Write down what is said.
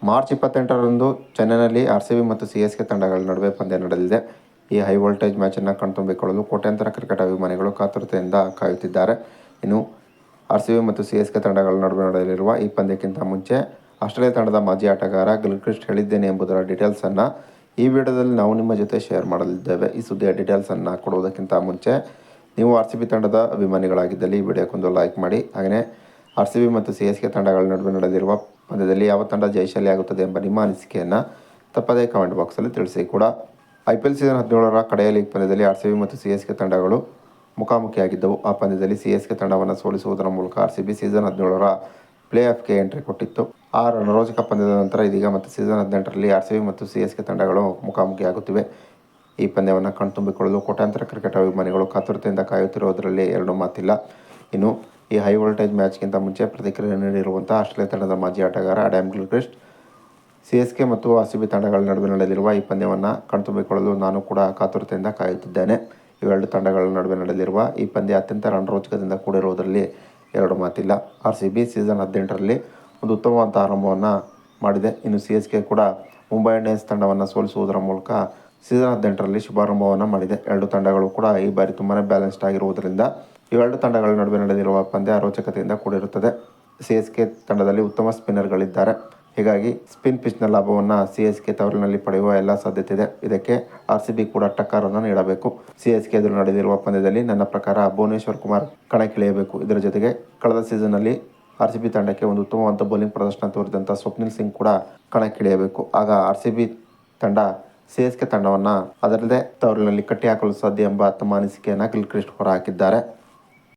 March 28ರಂದು ಚೆನ್ನೈನಲ್ಲಿ RCB ಮತ್ತು CSK ತಂಡಗಳ ನಡುವೆ ಪಂದ್ಯ ನಡೆಯಲಿದೆ. ಈ ಹೈ ವೋಲ್ಟೇಜ್ ಮ್ಯಾಚನ್ನು ಕಣ್ತುಂಬಿಕೊಳ್ಳಲು ಕೋಟ್ಯಾಂತರ ಕ್ರಿಕೆಟ್ ಅಭಿಮಾನಿಗಳು ಕಾತುರತೆಯಿಂದ ಕಾಯುತ್ತಿದ್ದಾರೆ. ಇನ್ನು RCB ಮತ್ತು CSK ತಂಡಗಳ ನಡುವೆ ನಡೆಯಲಿರುವ ಈ ಪಂದ್ಯಕ್ಕಿಂತ ಮುಂಚೆ ಆಸ್ಟ್ರೇಲಿಯಾ ತಂಡದ ಮಾಜಿ ಆಟಗಾರ ಗಿಲ್ಕ್ರಿಸ್ಟ್ ಹೇಳಿದ್ದೇನೆ ಎಂಬುದರ ಡೀಟೇಲ್ಸನ್ನು ಈ ವಿಡಿಯೋದಲ್ಲಿ ನಾವು ನಿಮ್ಮ ಜೊತೆ ಶೇರ್ ಮಾಡಲಿದ್ದೇವೆ. ಈ ಸುದ್ದಿಯ ಡೀಟೇಲ್ಸನ್ನು ಕೊಡುವುದಕ್ಕಿಂತ ಮುಂಚೆ ನೀವು RCB ತಂಡದ ಅಭಿಮಾನಿಗಳಾಗಿದ್ದಲ್ಲಿ ಈ ವಿಡಿಯೋಕ್ಕೊಂದು ಲೈಕ್ ಮಾಡಿ. ಹಾಗೆಯೇ RCB ಮತ್ತು CSK ತಂಡಗಳ ನಡುವೆ ನಡೆದಿರುವ ಪಂದ್ಯದಲ್ಲಿ ಯಾವ ತಂಡ ಜಯಶಾಲಿಯಾಗುತ್ತದೆ ಎಂಬ ನಿಮ್ಮ ಅನಿಸಿಕೆಯನ್ನು ತಪ್ಪದೇ ಕಮೆಂಟ್ ಬಾಕ್ಸಲ್ಲಿ ತಿಳಿಸಿ. ಕೂಡ IPL ಸೀಸನ್ 17ರ ಕಡೆಯ ಲೀಗ್ ಪಂದ್ಯದಲ್ಲಿ RCB ಮತ್ತು CSK ತಂಡಗಳು ಮುಖಾಮುಖಿಯಾಗಿದ್ದವು. ಆ ಪಂದ್ಯದಲ್ಲಿ CSK ತಂಡವನ್ನು ಸೋಲಿಸುವುದರ ಮೂಲಕ RCB ಸೀಸನ್ 17ರ ಪ್ಲೇ ಆಫ್ಗೆ ಎಂಟ್ರಿ ಕೊಟ್ಟಿತ್ತು. ಆ ರಣರೋಚಕ ಪಂದ್ಯದ ನಂತರ ಇದೀಗ ಮತ್ತೆ ಸೀಸನ್ 18ರಲ್ಲಿ RCB ಮತ್ತು CSK ತಂಡಗಳು ಮುಖಾಮುಖಿಯಾಗುತ್ತಿವೆ. ಈ ಪಂದ್ಯವನ್ನು ಕಣ್ತುಂಬಿಕೊಳ್ಳಲು ಕೋಟ್ಯಾಂತರ ಕ್ರಿಕೆಟ್ ಅಭಿಮಾನಿಗಳು ಕಾತುರತೆಯಿಂದ ಕಾಯುತ್ತಿರುವುದರಲ್ಲಿ ಎರಡು ಮಾತಿಲ್ಲ. ಇನ್ನು ಈ ಹೈ ವೋಲ್ಟೇಜ್ ಮ್ಯಾಚ್ಗಿಂತ ಮುಂಚೆ ಪ್ರತಿಕ್ರಿಯೆ ನೀಡಿರುವಂಥ ಆಸ್ಟ್ರೇಲಿಯಾ ತಂಡದ ಮಾಜಿ ಆಟಗಾರ ಆ್ಯಡಮ್ ಗಿಲ್ಕ್ರಿಸ್ಟ್, CSK ಮತ್ತು RCB ತಂಡಗಳ ನಡುವೆ ನಡೆಯಲಿರುವ ಈ ಪಂದ್ಯವನ್ನು ಕಣ್ತುಂಬಿಕೊಳ್ಳಲು ನಾನು ಕೂಡ ಕಾತುರತೆಯಿಂದ ಕಾಯುತ್ತಿದ್ದೇನೆ. ಇವೆರಡು ತಂಡಗಳ ನಡುವೆ ನಡೆಯಲಿರುವ ಈ ಪಂದ್ಯ ಅತ್ಯಂತ ರಣರೋಚಕದಿಂದ ಕೂಡಿರುವುದರಲ್ಲಿ ಎರಡು ಮಾತಿಲ್ಲ. RCB ಸೀಸನ್ 18ರಲ್ಲಿ ಒಂದು ಉತ್ತಮವಾದ ಆರಂಭವನ್ನು ಮಾಡಿದೆ. ಇನ್ನು CSK ಕೂಡ ಮುಂಬೈ ಇಂಡಿಯನ್ಸ್ ತಂಡವನ್ನು ಸೋಲಿಸುವುದರ ಮೂಲಕ ಸೀಸನ್ 18ರಲ್ಲಿ ಶುಭಾರಂಭವನ್ನು ಮಾಡಿದೆ. ಎರಡು ತಂಡಗಳು ಕೂಡ ಈ ಬಾರಿ ತುಂಬಾ ಬ್ಯಾಲೆನ್ಸ್ಡ್ ಆಗಿರುವುದರಿಂದ ಇವೆರಡು ತಂಡಗಳ ನಡುವೆ ನಡೆದಿರುವ ಪಂದ್ಯ ರೋಚಕತೆಯಿಂದ ಕೂಡಿರುತ್ತದೆ. CSK ತಂಡದಲ್ಲಿ ಉತ್ತಮ ಸ್ಪಿನ್ನರ್ಗಳಿದ್ದಾರೆ. ಹೀಗಾಗಿ ಸ್ಪಿನ್ ಪಿಚ್ನ ಲಾಭವನ್ನು CSK ತವರಿನಲ್ಲಿ ಪಡೆಯುವ ಎಲ್ಲ ಸಾಧ್ಯತೆ ಇದೆ. ಇದಕ್ಕೆ RCB ಕೂಡ ಟಕ್ಕರನ್ನು ನೀಡಬೇಕು. CSK ಎದುರು ನಡೆದಿರುವ ಪಂದ್ಯದಲ್ಲಿ ನನ್ನ ಪ್ರಕಾರ ಭುವನೇಶ್ವರ್ ಕುಮಾರ್ ಕಣಕ್ಕಿಳಿಯಬೇಕು. ಇದರ ಜೊತೆಗೆ ಕಳೆದ ಸೀಸನ್ನಲ್ಲಿ RCB ತಂಡಕ್ಕೆ ಒಂದು ಉತ್ತಮವಾದ ಬೌಲಿಂಗ್ ಪ್ರದರ್ಶನ ತೋರಿದಂಥ ಸ್ವಪ್ನಿಲ್ ಸಿಂಗ್ ಕೂಡ ಕಣಕ್ಕಿಳಿಯಬೇಕು. ಆಗ RCB ತಂಡ CSK ತಂಡವನ್ನು ಅದರದೇ ತವರಿನಲ್ಲಿ ಕಟ್ಟಿ ಹಾಕಲು ಸಾಧ್ಯ ಎಂಬ ತಮ್ಮ ಅನಿಸಿಕೆಯನ್ನು ಗಿಲ್ಕ್ರಿಸ್ಟ್ ಹೊರಹಾಕಿದ್ದಾರೆ.